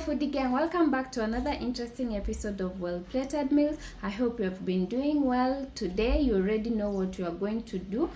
foodie gang, welcome back to another interesting episode of Well Plated Meals. I hope you have been doing well. Today you already know what you are going to do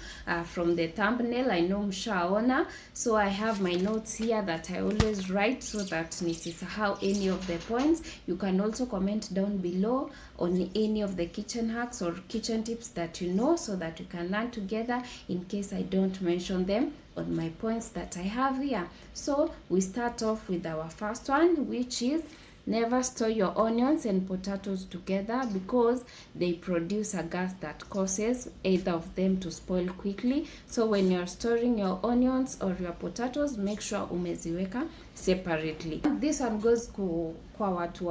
from the thumbnail. I know mshaona, so I have my notes here that I always write so that nisisahau any of the points. You can also comment down below on any of the kitchen hacks or kitchen tips that you know so that you can learn together in case I don't mention them on my points that I have here. So we start off with our first one, which is never store your onions and potatoes together because they produce a gas that causes either of them to spoil quickly. So when you're storing your onions or your potatoes, make sure umeziweka separately. This one goes kwa watu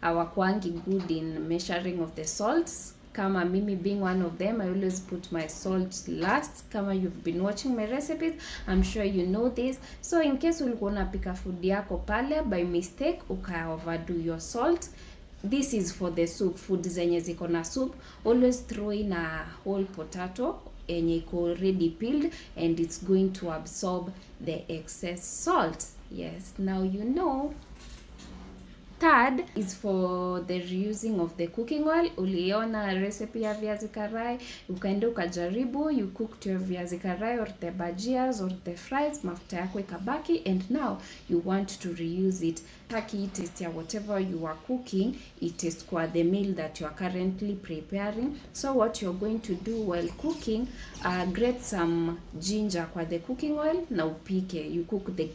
hawakwangi good in measuring of the salts. Kama mimi being one of them, I always put my salt last. Kama you've been watching my recipes, I'm sure you know this. So in case ulikuwa unapika food yako pale by mistake uka overdo your salt, this is for the soup. Food zenye ziko na soup, always throw in a whole potato enye iko already peeled and it's going to absorb the excess salt. Yes, now you know. Third is for the reusing of the cooking oil. Uliona recipe ya viazi karai, ukaenda ukajaribu, you cooked your viazi karai or the bajias or the fries, mafuta yako ikabaki, and now you want to reuse it. Taki taste ya whatever you are cooking, it is kwa the meal that you are currently preparing. So what you're going to do while cooking, grate some ginger kwa the cooking oil na upike. You cook the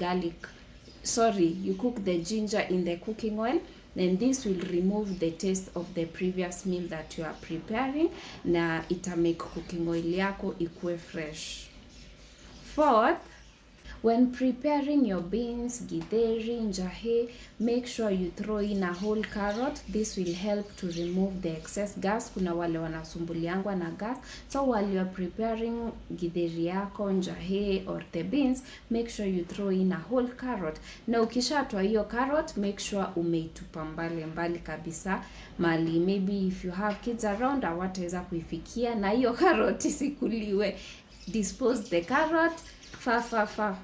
you cook the ginger in the cooking oil, then this will remove the taste of the previous meal that you are preparing na ita make cooking oil yako ikue fresh. Fourth, when preparing your beans, githeri, njahe, make sure you throw in a whole carrot. This will help to remove the excess gas. Kuna wale wanasumbuliangwa na gas. So while you are preparing githeri yako, njahe or the beans, make sure you throw in a whole carrot. Na ukishatoa hiyo carrot, make sure umeitupa mbali kabisa. Mali, maybe if you have kids around, hawataweza kuifikia na hiyo carrot isikuliwe. Dispose the carrot far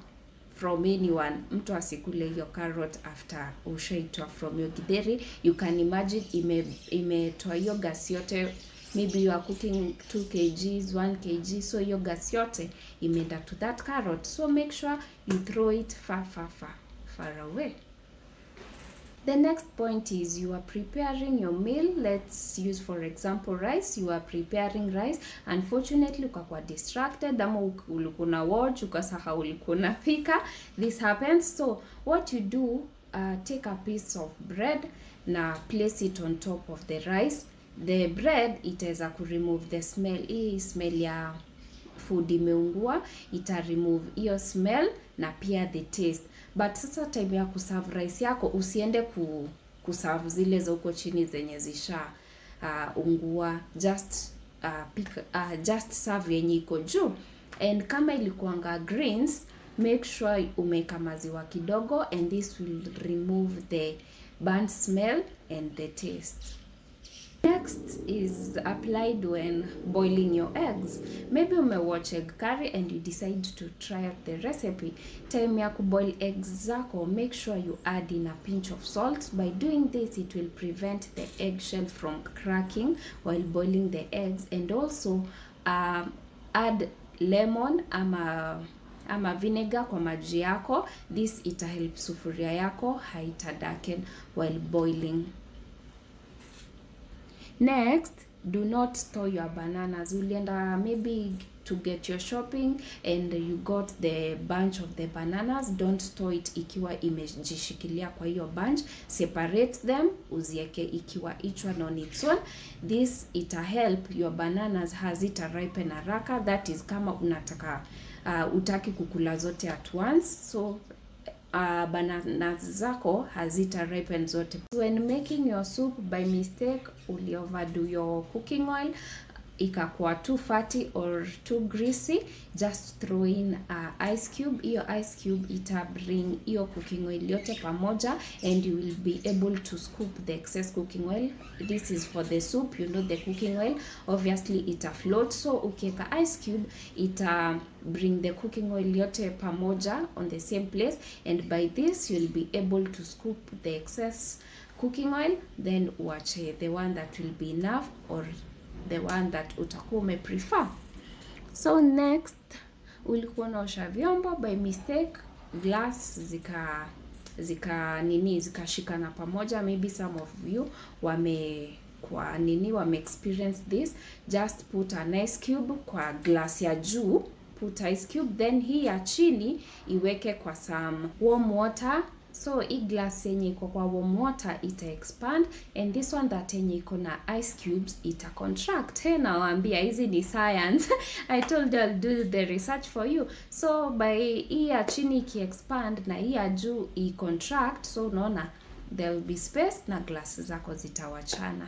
from anyone. Mtu asikule hiyo carrot after ushaitoa from your githeri. You can imagine imetoa hiyo gas yote. Maybe you are cooking 2 kgs, 1 kg, so hiyo gas yote imeenda to that carrot. So make sure you throw it far away. The next point is you are preparing your meal. Let's use for example rice. You are preparing rice. Unfortunately ukakuwa distracted ama ulikuwa watch ukasahau ulikuwa unapika. This happens. So what you do, take a piece of bread na place it on top of the rice. The bread itaweza ku remove the smell. Hii smell ya food imeungua, ita remove hiyo smell na pia the taste. But sasa time ya kuserve rice yako usiende kuserve zile za uko chini zenye zisha ungua. Just serve yenye iko juu. And kama ilikuanga greens, make sure umeka maziwa kidogo and this will remove the burnt smell and the taste. Next is applied when boiling your eggs. Maybe umewatch egg curry and you decide to try out the recipe. Time ya kuboil eggs zako, make sure you add in a pinch of salt. By doing this, it will prevent the eggshell from cracking while boiling the eggs, and also add lemon ama vinegar kwa maji yako. This ita help sufuria yako haitadaken while boiling. Next, do not store your bananas. Ulienda maybe to get your shopping and you got the bunch of the bananas. Don't store it ikiwa imejishikilia kwa hiyo bunch. Separate them, uzieke ikiwa each one on its own. This ita help your bananas hazita ripen haraka. That is kama unataka utaki kukula zote at once. So bananas zako hazita ripen zote. When making your soup by mistake uli overdo your cooking oil, ikakuwa too fatty or too greasy, just throw in ice cube. Hiyo ice cube ita bring hiyo cooking oil yote pamoja, and you will be able to scoop the excess cooking oil. This is for the soup, you know, the cooking oil obviously ita float, so ukiweka ice cube ita bring the cooking oil yote pamoja on the same place, and by this you'll be able to scoop the excess cooking oil, then uache the one that will be enough or the one that utakuwa umeprefer. So next, ulikuwa unaosha vyombo, by mistake glass zikashikana pamoja. Maybe some of you wame experience this. Just put an ice cube kwa glass ya juu, put ice cube, then hii ya chini iweke kwa some warm water. So hii glass yenye iko kwa warm water ita expand, and this one that yenye iko na ice cubes ita contract. Hey, nawaambia hizi ni science. I told you I'll do the research for you. So by hii ya chini iki expand na hii ya juu i contract, so unaona there will be space na glass zako zitawachana.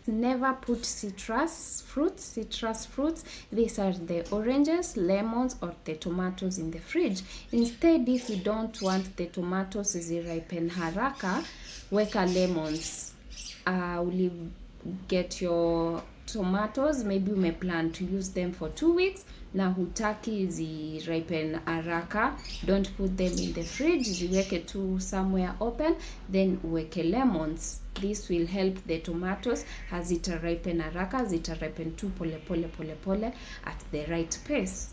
Never put citrus fruits. These are the oranges, lemons or the tomatoes in the fridge. Instead, if you don't want the tomatoes ziripen haraka, weka lemons. Will get your tomatoes, maybe you may plan to use them for 2 weeks, na hutaki ziripen haraka, don't put them in the fridge, ziweke tu somewhere open, then uweke lemons. This will help the tomatoes hazitaripen haraka, zitaripen tu pole at the right pace.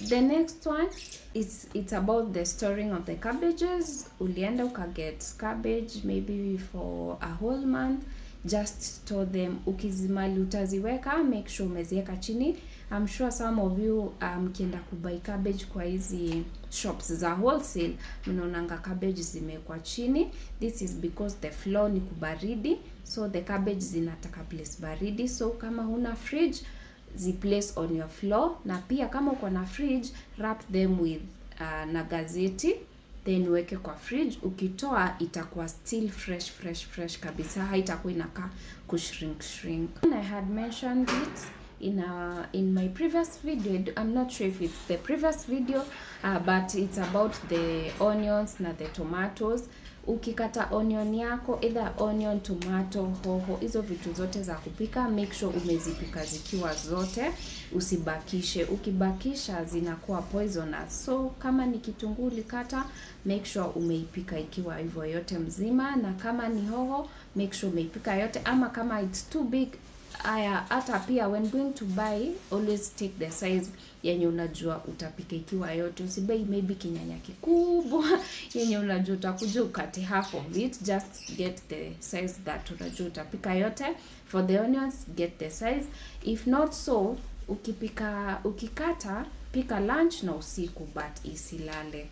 The next one it's about the storing of the cabbages. Ulienda ukaget cabbage maybe for a whole month, just store them. Ukizimali utaziweka, make sure umeziweka chini. I'm sure some of you mkienda kubuy cabbage kwa hizi shops za wholesale, mnaonanga cabbage zimewekwa chini. This is because the floor ni kubaridi, so the cabbage zinataka place baridi. So kama huna fridge, zi place on your floor, na pia kama uko na fridge, wrap them with na gazeti, then uweke kwa fridge. Ukitoa itakuwa still fresh kabisa, haitakuwa inakaa kushrink. I had mentioned it in my previous video. I'm not sure if it's the previous video, but it's about the onions na the tomatoes. Ukikata onion yako, either onion, tomato, hoho, hizo vitu zote za kupika, make sure umezipika zikiwa zote, usibakishe. Ukibakisha zinakuwa poisonous. So kama ni kitunguu ulikata, make sure umeipika ikiwa hivyo yote mzima, na kama ni hoho, make sure umeipika yote, ama kama it's too big, hata pia when going to buy, always take the size yenye unajua utapika ikiwa yote. Usibai maybe kinyanya kikubwa yenye unajua utakuja ukate half of it. Just get the size that unajua utapika yote. For the onions, get the size. If not so, ukikata pika lunch na usiku, but isilale.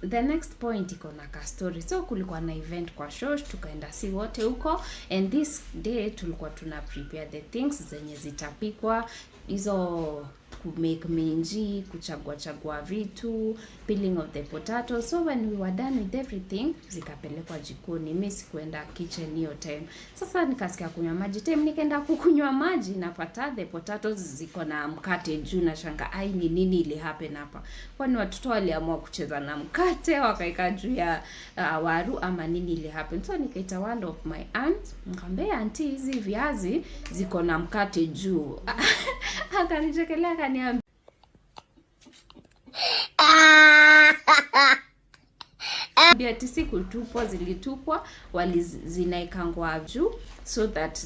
The next point iko na ka story. So kulikuwa na event kwa shosh, tukaenda si wote huko, and this day tulikuwa tuna prepare the things zenye zitapikwa, hizo make minji, kuchagua vitu, peeling of the potatoes. So when we were done with everything, zikapelekwa jikoni. Mimi sikuenda kitchen hiyo time. Sasa nikasikia kunywa maji time, nikaenda kukunywa maji, napata the potatoes ziko na mkate juu, na shanga ai ni nini ili happen hapa. Kwani watoto waliamua kucheza na mkate wakaika juu ya waru ama nini ili happen. So nikaita one of my aunts, nikamwambia auntie, hizi viazi ziko na mkate juu. Akanichekelea akaniambia ati si kutupwa, zilitupwa, zinaikangwa juu so that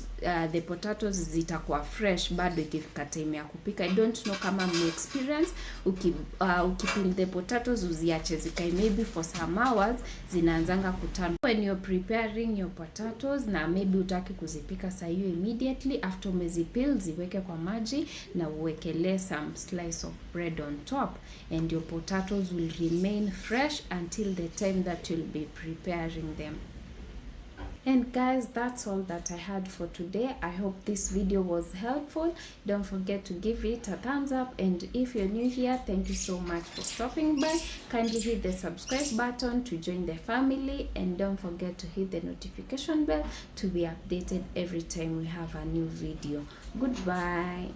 the potatoes zitakuwa fresh bado ikifika time ya kupika. I don't know kama mna experience, ukipeel the potatoes uziache zikae maybe for some hours, zinaanzanga kuturn. When you're preparing your potatoes na maybe utaki kuzipika saa hiyo immediately, after umezipeel ziweke kwa maji na uwekele some slice of bread on top, and your potatoes will remain fresh until the time that you'll be preparing them. And guys, that's all that I had for today. I hope this video was helpful. Don't forget to give it a thumbs up, and if you're new here, thank you so much for stopping by. Kindly hit the subscribe button to join the family, and don't forget to hit the notification bell to be updated every time we have a new video. Goodbye.